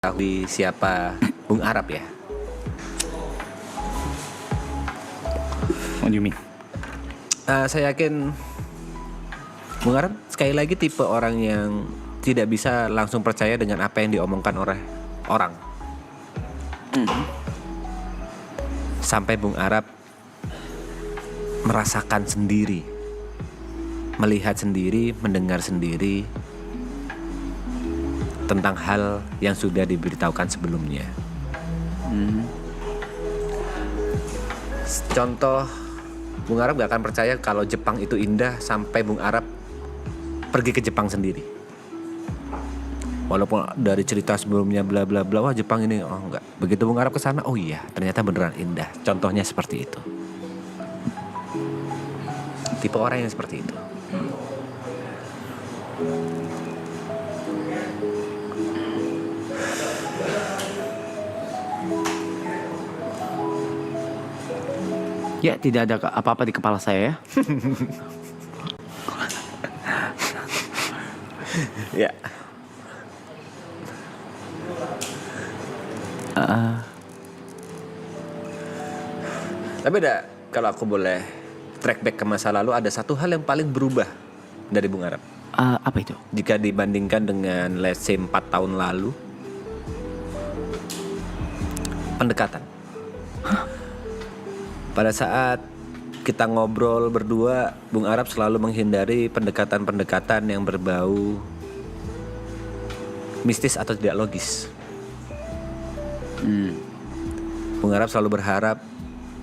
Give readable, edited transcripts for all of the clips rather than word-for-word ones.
Tahu siapa Bung Arab ya? What do you mean? Saya yakin Bung Arab sekali lagi tipe orang yang tidak bisa langsung percaya dengan apa yang diomongkan oleh orang. Sampai Bung Arab merasakan sendiri, melihat sendiri, mendengar sendiri tentang hal yang sudah diberitahukan sebelumnya. Contoh, Bung Arab gak akan percaya kalau Jepang itu indah sampai Bung Arab pergi ke Jepang sendiri. Walaupun dari cerita sebelumnya bla bla bla, wah Jepang ini, oh enggak. Begitu Bung Arab ke sana, oh iya, ternyata beneran indah. Contohnya seperti itu. Tipe orang yang seperti itu. Ya, tidak ada apa-apa di kepala saya ya. Ya. Tapi ada, kalau aku boleh track back ke masa lalu, ada satu hal yang paling berubah dari Bung Arab. Apa itu? Jika dibandingkan dengan let's say 4 tahun lalu. Pendekatan. Pada saat kita ngobrol berdua, Bung Arab selalu menghindari pendekatan-pendekatan yang berbau mistis atau tidak logis. Bung Arab selalu berharap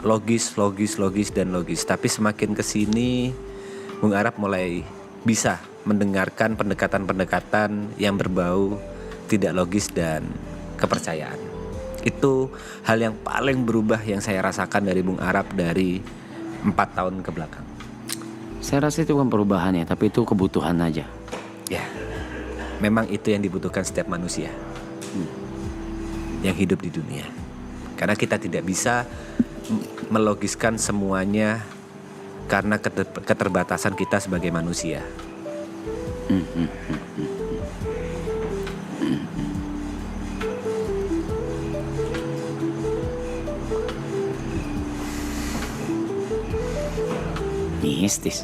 logis. Tapi semakin kesini, Bung Arab mulai bisa mendengarkan pendekatan-pendekatan yang berbau tidak logis dan kepercayaan. Itu hal yang paling berubah yang saya rasakan dari Bung Arab dari 4 tahun ke belakang. Saya rasa itu bukan perubahan ya, tapi itu kebutuhan aja. Ya, memang itu yang dibutuhkan setiap manusia yang hidup di dunia. Karena kita tidak bisa melogiskan semuanya karena keterbatasan kita sebagai manusia. Mistis.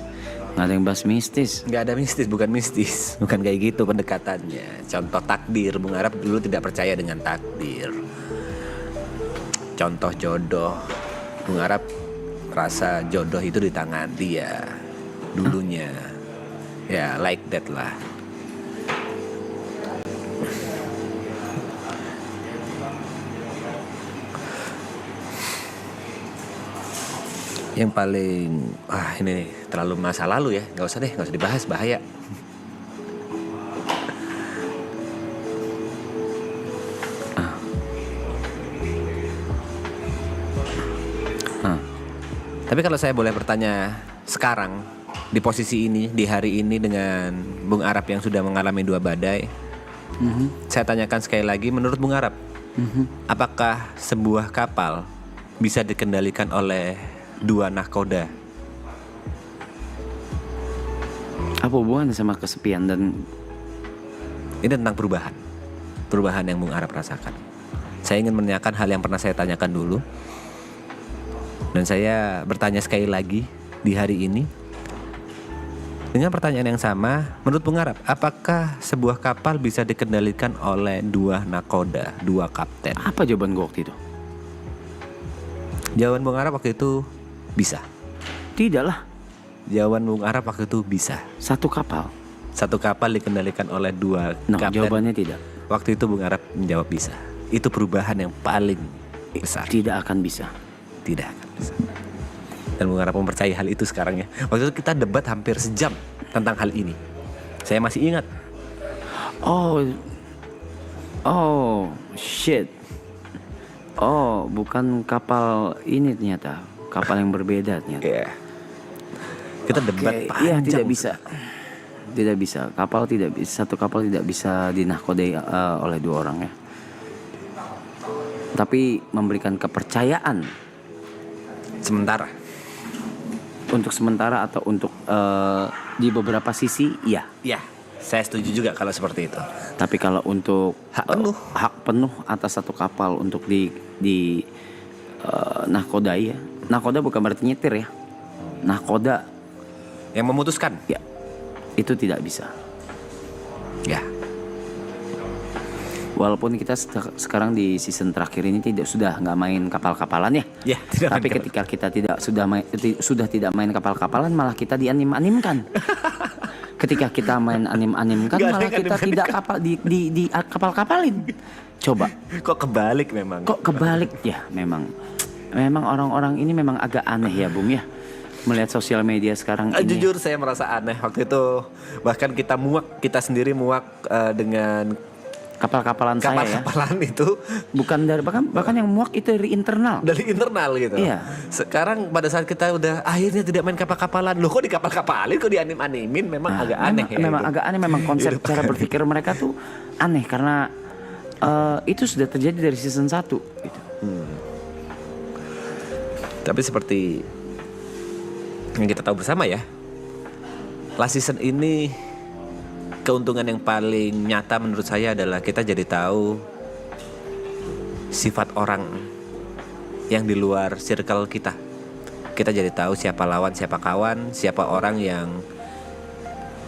Nggak ada yang bahas mistis. Nggak ada mistis, bukan mistis. Bukan kayak gitu pendekatannya. Contoh takdir, Bung Arab dulu tidak percaya dengan takdir. Contoh jodoh, Bung Arab rasa jodoh itu di tangan dia dulunya. Ya like that lah. Yang paling, ini terlalu masa lalu ya, nggak usah dibahas, bahaya. Tapi kalau saya boleh bertanya sekarang, di posisi ini, di hari ini dengan Bung Arab yang sudah mengalami 2 badai, saya tanyakan sekali lagi, menurut Bung Arab, apakah sebuah kapal bisa dikendalikan oleh 2 nahkoda? Apa hubungannya sama kesepian dan ini tentang perubahan yang Bung Arab rasakan. Saya ingin menanyakan hal yang pernah saya tanyakan dulu, dan saya bertanya sekali lagi di hari ini dengan pertanyaan yang sama. Menurut Bung Arab, apakah sebuah kapal bisa dikendalikan oleh 2 nahkoda, 2 kapten? apa jawaban gue waktu itu? Jawaban Bung Arab waktu itu bisa. Tidak lah. Jawaban Bung Arab waktu itu bisa. Satu kapal. Satu kapal dikendalikan oleh 2 No, kapten. jawabannya tidak. Waktu itu Bung Arab menjawab bisa. Itu perubahan yang paling besar. Tidak akan bisa. Tidak akan bisa. Dan Bung Arab mempercayai hal itu sekarang ya. Waktu itu kita debat hampir sejam tentang hal ini. Saya masih ingat. Oh, shit. Oh, bukan kapal ini ternyata. Kapal yang berbeda ternyata. Yeah. Kita debat panjang. Iya, tidak bisa. Tidak bisa. Satu kapal tidak bisa dinahkodai oleh 2 orang ya. Tapi memberikan kepercayaan Sementara. untuk sementara atau untuk di beberapa sisi, iya. Ya. Saya setuju juga kalau seperti itu. Tapi kalau untuk Hak penuh. atas satu kapal untuk di nahkodai ya. Nahkoda bukan berarti nyetir ya. Nahkoda Yang memutuskan. ya itu tidak bisa. Ya. Walaupun kita sekarang di season terakhir ini sudah nggak main kapal-kapalan ya. Ya, tidak Tapi main ketika kita sudah tidak main kapal-kapalan, malah kita dianim-animkan. Ketika kita main anim-animkan, Nggak ada malah yang kita tidak kapal di kapal-kapalin. Coba. Kok kebalik memang? Kok kebalik ya? Memang orang-orang ini memang agak aneh ya, Bung ya. Melihat sosial media sekarang ini. Jujur saya merasa aneh waktu itu. Bahkan kita sendiri muak dengan Kapal-kapalan saya ya. kapal-kapalan itu Bukan dari bahkan yang muak itu dari internal. dari internal gitu. Iya. Sekarang pada saat kita udah akhirnya tidak main kapal-kapalan, loh kok di kapal-kapalin, kok dianim-animin, memang agak aneh ya. Memang itu. agak aneh, memang konsep cara berpikir mereka tuh aneh karena itu sudah terjadi dari season 1 gitu. Tapi seperti yang kita tahu bersama ya, last season ini keuntungan yang paling nyata menurut saya adalah kita jadi tahu sifat orang yang di luar circle kita. Kita jadi tahu siapa lawan, siapa kawan, siapa orang yang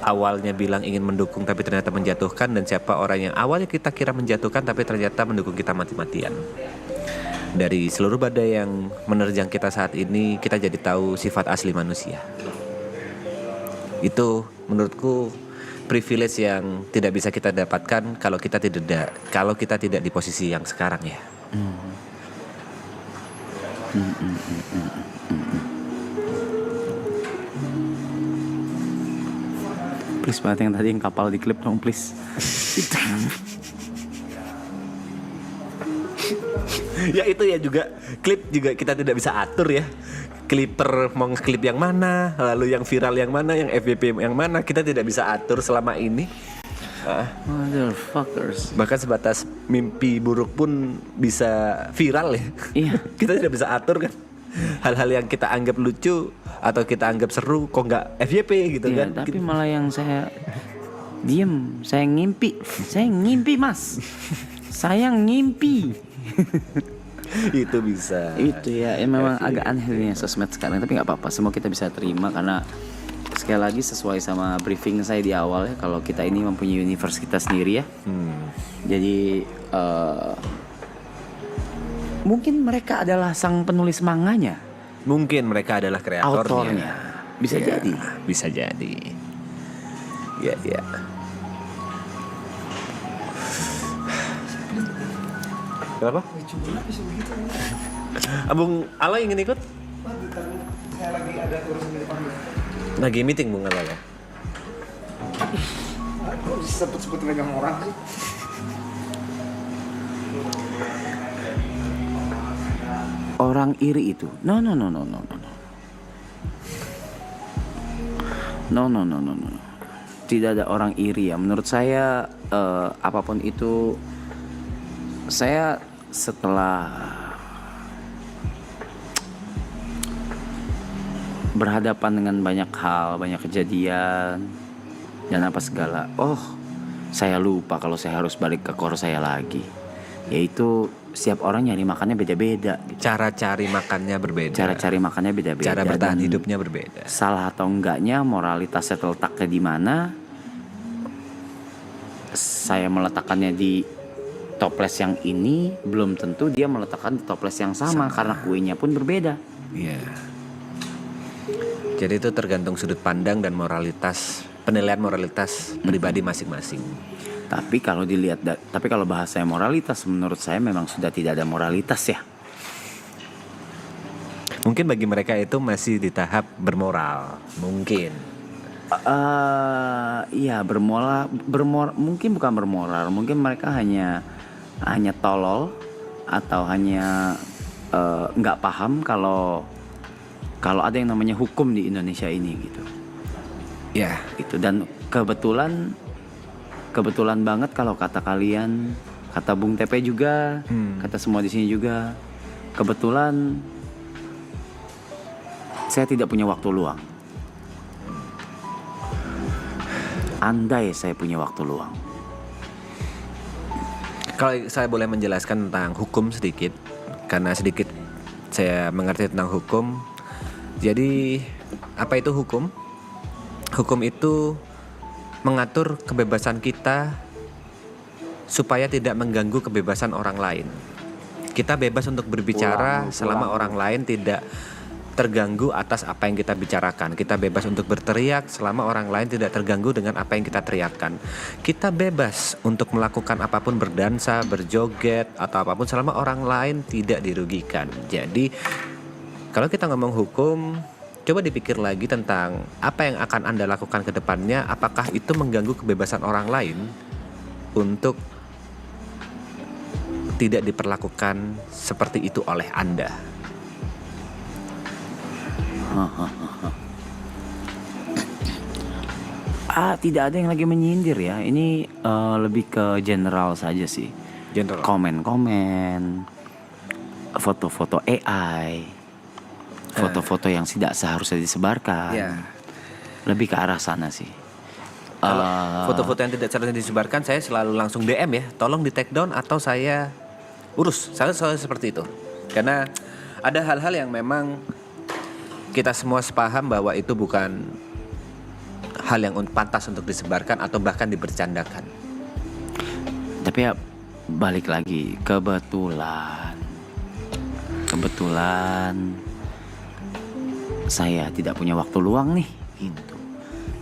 awalnya bilang ingin mendukung tapi ternyata menjatuhkan, dan siapa orang yang awalnya kita kira menjatuhkan tapi ternyata mendukung kita mati-matian. Dari seluruh badai yang menerjang kita saat ini, kita jadi tahu sifat asli manusia. Itu menurutku privilege yang tidak bisa kita dapatkan kalau kita tidak di posisi yang sekarang ya. Please banget yang tadi yang kapal di klip dong please. Ya itu ya juga, klip juga kita tidak bisa atur ya. Clipper mau nge-clip yang mana, lalu yang viral yang mana, yang FYP yang mana, kita tidak bisa atur selama ini. Motherfuckers. Bahkan sebatas mimpi buruk pun bisa viral ya. Iya. Kita tidak bisa atur kan. Hal-hal yang kita anggap lucu atau kita anggap seru kok nggak FYP gitu Iya, kan. tapi malah yang saya diem, saya ngimpi mas. Saya ngimpi. Itu bisa. Itu ya memang agak aneh dunia sosmed sekarang, tapi nggak apa-apa, semua kita bisa terima karena sekali lagi sesuai sama briefing saya di awal ya, kalau kita ini mempunyai universe kita sendiri ya. Jadi mungkin mereka adalah sang penulis manganya, Mungkin mereka adalah kreatornya. autornya, bisa Ya, jadi. Bisa jadi. Ya, ya. Kenapa? Abung Ala ingin ikut? Saya lagi ada urusan di depan. Lagi meeting Bung Ala ya? Kok sebut-sebut megang orang sih? Orang iri itu, no. Tidak ada orang iri ya. Menurut saya apapun itu, saya setelah berhadapan dengan banyak hal, banyak kejadian dan apa segala, saya lupa kalau saya harus balik ke core saya lagi, yaitu setiap orang nyari makannya beda-beda gitu. Cara cari makannya berbeda. Cara cari makannya beda-beda. Cara bertahan dan hidupnya berbeda. salah atau enggaknya, moralitasnya terletaknya di mana. Saya meletakkannya di toples yang ini, belum tentu dia meletakkan di toples yang sama. Karena kuenya pun berbeda. Iya. Jadi itu tergantung sudut pandang dan penilaian moralitas pribadi masing-masing. Tapi kalau kalau bahasa moralitas, menurut saya memang sudah tidak ada moralitas ya. Mungkin bagi mereka itu masih di tahap bermoral, mungkin. Iya, mungkin bukan bermoral, mungkin mereka hanya tolol atau hanya nggak paham kalau ada yang namanya hukum di Indonesia ini gitu. Ya, Itu, dan kebetulan banget kalau kata kalian, kata Bung Tepe juga, kata semua di sini juga, kebetulan saya tidak punya waktu luang. andai saya punya waktu luang. Kalau saya boleh menjelaskan tentang hukum sedikit, karena sedikit saya mengerti tentang hukum. Jadi apa itu hukum? Hukum itu mengatur kebebasan kita supaya tidak mengganggu kebebasan orang lain. Kita bebas untuk berbicara selama orang lain tidak terganggu atas apa yang kita bicarakan. Kita bebas untuk berteriak selama orang lain tidak terganggu dengan apa yang kita teriakkan. Kita bebas untuk melakukan apapun, berdansa, berjoget, atau apapun selama orang lain tidak dirugikan. Jadi kalau kita ngomong hukum, coba dipikir lagi tentang apa yang akan Anda lakukan ke depannya. Apakah itu mengganggu kebebasan orang lain untuk tidak diperlakukan seperti itu oleh Anda? Tidak ada yang lagi menyindir ya. Ini lebih ke general saja sih. General. Komen-komen, foto-foto AI, foto-foto yang tidak seharusnya disebarkan. Ya. Lebih ke arah sana sih. Kalau foto-foto yang tidak seharusnya disebarkan, saya selalu langsung DM ya, tolong di take down atau saya urus. Saya selalu seperti itu. Karena ada hal-hal yang memang kita semua sepaham bahwa itu bukan hal yang pantas untuk disebarkan atau bahkan dibercandakan. Tapi ya balik lagi, kebetulan saya tidak punya waktu luang nih gitu.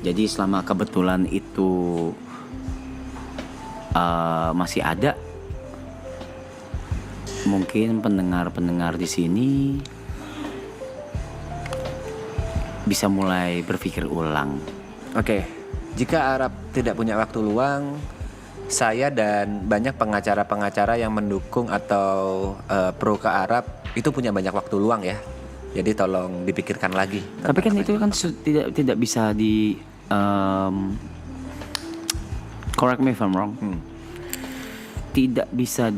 Jadi selama kebetulan itu masih ada, mungkin pendengar-pendengar di sini bisa mulai berpikir ulang. Oke, jika Arab tidak punya waktu luang, saya dan banyak pengacara-pengacara yang mendukung atau pro ke Arab itu punya banyak waktu luang ya. Jadi tolong dipikirkan lagi. Tapi kan itu kan tidak bisa di correct me if I'm wrong. Tidak bisa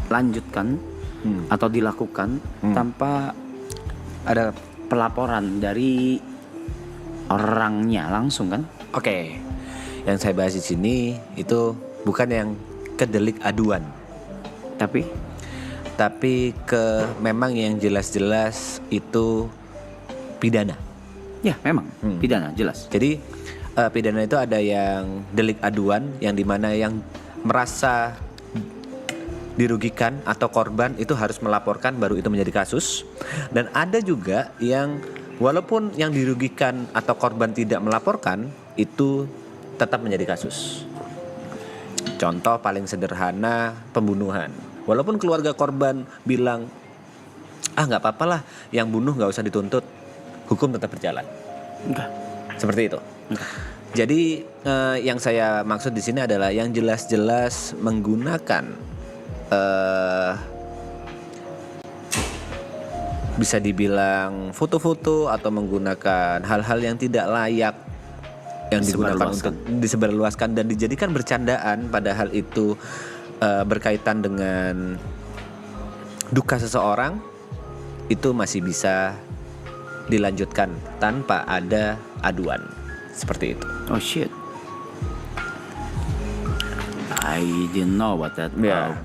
dilanjutkan atau dilakukan tanpa ada pelaporan dari orangnya langsung kan? Oke. Yang saya bahas di sini itu bukan yang ke delik aduan, Tapi ke memang yang jelas-jelas itu pidana. ya memang pidana jelas. Jadi pidana itu ada yang delik aduan, yang dimana yang merasa dirugikan atau korban itu harus melaporkan baru itu menjadi kasus. Dan ada juga yang walaupun yang dirugikan atau korban tidak melaporkan itu tetap menjadi kasus. Contoh paling sederhana, pembunuhan. Walaupun keluarga korban bilang nggak apa-apa lah, yang bunuh nggak usah dituntut, hukum tetap berjalan. Enggak. Seperti itu. Jadi yang saya maksud di sini adalah yang jelas-jelas menggunakan bisa dibilang foto-foto atau menggunakan hal-hal yang tidak layak yang digunakan untuk disebarluaskan dan dijadikan bercandaan, padahal itu berkaitan dengan duka seseorang, itu masih bisa dilanjutkan tanpa ada aduan. Seperti itu. Oh shit. I didn't know about that. Yeah.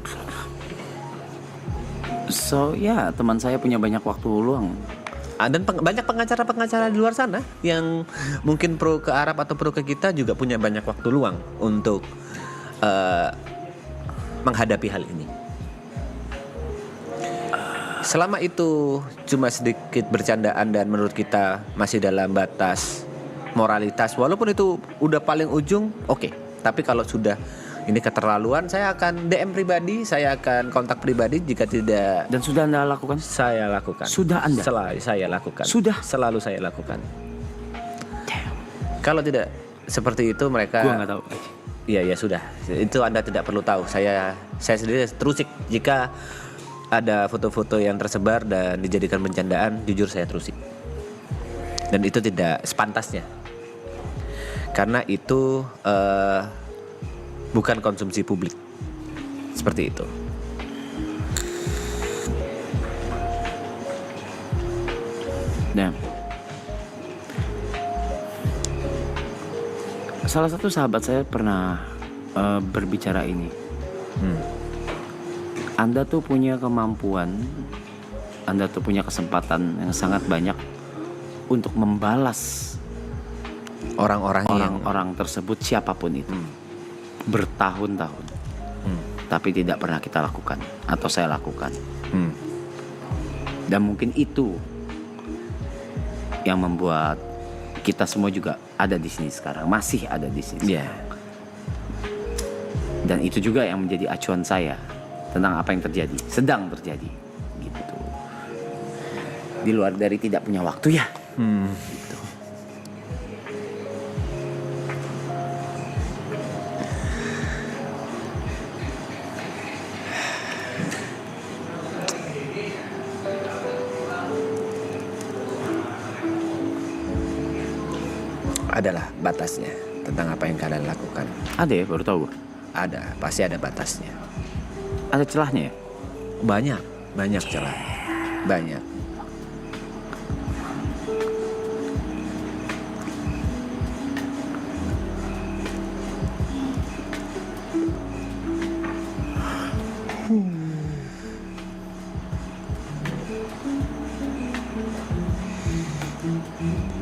So ya, teman saya punya banyak waktu luang. Dan banyak pengacara-pengacara di luar sana yang mungkin pro ke Arab atau pro ke kita juga punya banyak waktu luang untuk menghadapi hal ini. Selama itu cuma sedikit bercandaan dan menurut kita masih dalam batas moralitas, walaupun itu udah paling ujung, oke. Tapi kalau sudah ini keterlaluan, saya akan DM pribadi, saya akan kontak pribadi jika tidak. Dan sudah Anda lakukan? Saya lakukan. Sudah Anda? Saya lakukan. Sudah? Selalu saya lakukan. Kalau tidak seperti itu mereka. Gua nggak tahu. Iya sudah. Itu Anda tidak perlu tahu. Saya sendiri terusik jika ada foto-foto yang tersebar dan dijadikan bercandaan. Jujur saya terusik. Dan itu tidak sepantasnya. Karena itu bukan konsumsi publik. Seperti itu. Damn. Salah satu sahabat saya pernah berbicara ini. Anda tuh punya kemampuan, Anda tuh punya kesempatan yang sangat banyak untuk membalas orang-orang tersebut siapapun itu bertahun-tahun, tapi tidak pernah kita lakukan atau saya lakukan. Dan mungkin itu yang membuat kita semua juga ada di sini sekarang, masih ada di sini. Dan itu juga yang menjadi acuan saya tentang apa yang terjadi, sedang terjadi, gitu. Di luar dari tidak punya waktu ya. Gitu. Adalah batasnya tentang apa yang kalian lakukan. Ada ya, baru tahu. Ada, pasti ada batasnya. Ada celahnya ya? Banyak celah. Banyak.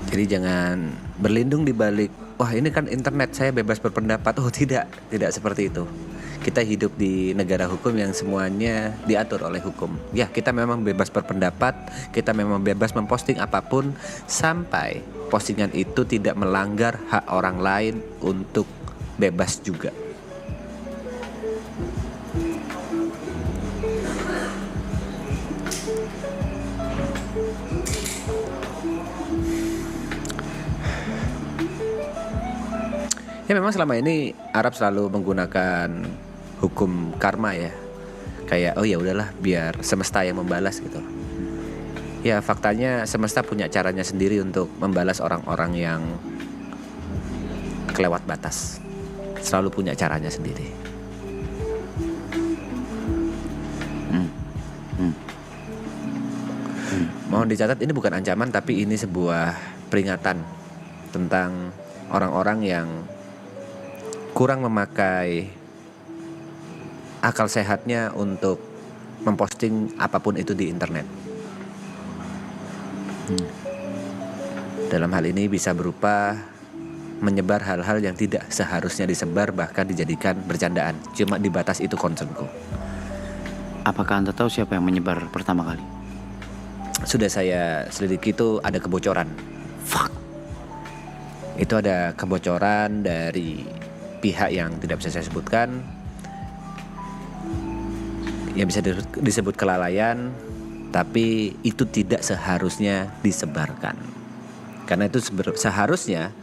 Jadi jangan berlindung di balik, wah ini kan internet, saya bebas berpendapat. Oh tidak seperti itu. Kita hidup di negara hukum yang semuanya diatur oleh hukum. Ya, kita memang bebas berpendapat, kita memang bebas memposting apapun sampai postingan itu tidak melanggar hak orang lain untuk bebas juga. Ya memang selama ini Arab selalu menggunakan hukum karma ya. Kayak oh ya udahlah biar semesta yang membalas gitu. Ya faktanya semesta punya caranya sendiri untuk membalas orang-orang yang kelewat batas. Selalu punya caranya sendiri. Mohon dicatat ini bukan ancaman tapi ini sebuah peringatan tentang orang-orang yang kurang memakai akal sehatnya untuk memposting apapun itu di internet. Dalam hal ini bisa berupa menyebar hal-hal yang tidak seharusnya disebar, bahkan dijadikan bercandaan. Cuma di batas itu concernku. Apakah Anda tahu siapa yang menyebar pertama kali? Sudah saya selidiki, itu ada kebocoran. Fuck. Itu ada kebocoran dari pihak yang tidak bisa saya sebutkan, yang bisa disebut kelalaian, tapi itu tidak seharusnya disebarkan. Karena itu seharusnya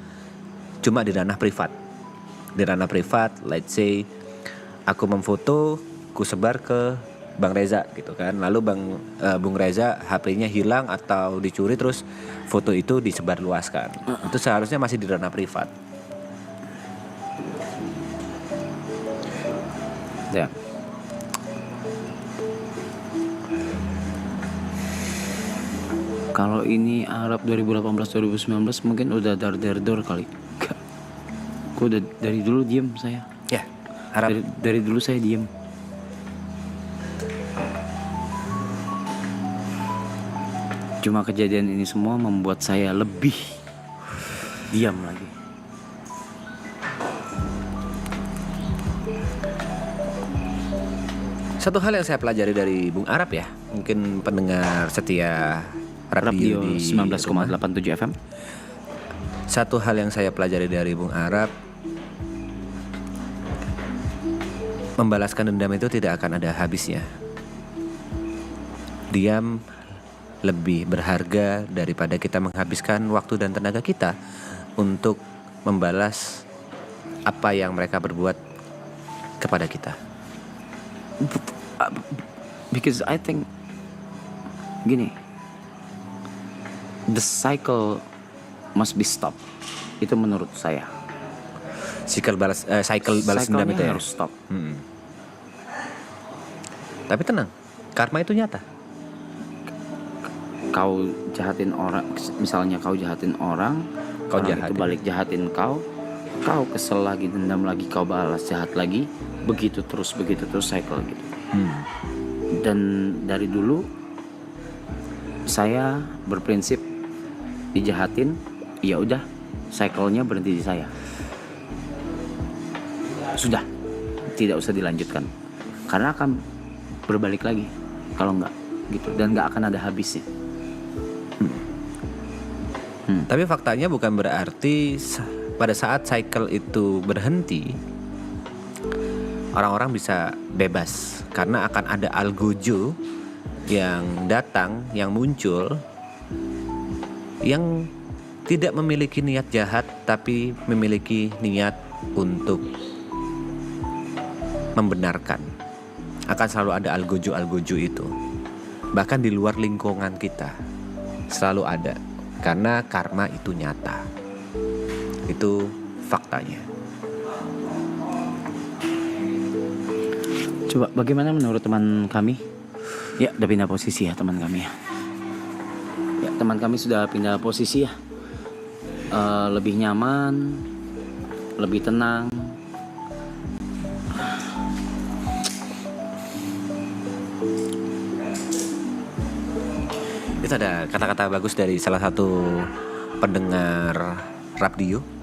cuma di ranah privat. Di ranah privat, let's say aku memfoto, ku sebar ke Bang Reza gitu kan. Lalu Bung Reza HP-nya hilang atau dicuri, terus foto itu disebarluaskan. Itu seharusnya masih di ranah privat. Ya. Kalau ini Arab 2018-2019 mungkin udah dar-dar-dor kali. Gue udah dari dulu diem saya. Ya, Arab Dari dulu saya diem. Cuma kejadian ini semua membuat saya lebih diam lagi. Satu hal yang saya pelajari dari Bung Arab ya, mungkin pendengar setia radio di 19,87 FM. Satu hal yang saya pelajari dari Bung Arab, membalaskan dendam itu tidak akan ada habisnya. Diam lebih berharga daripada kita menghabiskan waktu dan tenaga kita untuk membalas apa yang mereka berbuat kepada kita. Because I think gini, the cycle must be stopped. Itu menurut saya. Cycle balas dendam itu ya harus stop. Tapi tenang, karma itu nyata. Kau jahatin orang, misalnya kau jahatin orang, Kau orang jahatin. itu balik jahatin kau, kau kesel lagi, dendam lagi, kau balas jahat lagi, begitu terus cycle gitu. Dan dari dulu saya berprinsip dijahatin, ya udah, cycle-nya berhenti di saya. Sudah, tidak usah dilanjutkan. Karena akan berbalik lagi kalau enggak gitu, dan enggak akan ada habisnya. Tapi faktanya bukan berarti pada saat cycle itu berhenti orang-orang bisa bebas, karena akan ada algojo yang datang, yang muncul, yang tidak memiliki niat jahat tapi memiliki niat untuk membenarkan. Akan selalu ada algojo itu, bahkan di luar lingkungan kita selalu ada, karena karma itu nyata. Itu faktanya. Coba bagaimana menurut teman kami? Ya, udah pindah posisi ya teman kami ya. Ya, teman kami sudah pindah posisi ya. Lebih nyaman, lebih tenang. Itu ada kata-kata bagus dari salah satu pendengar radio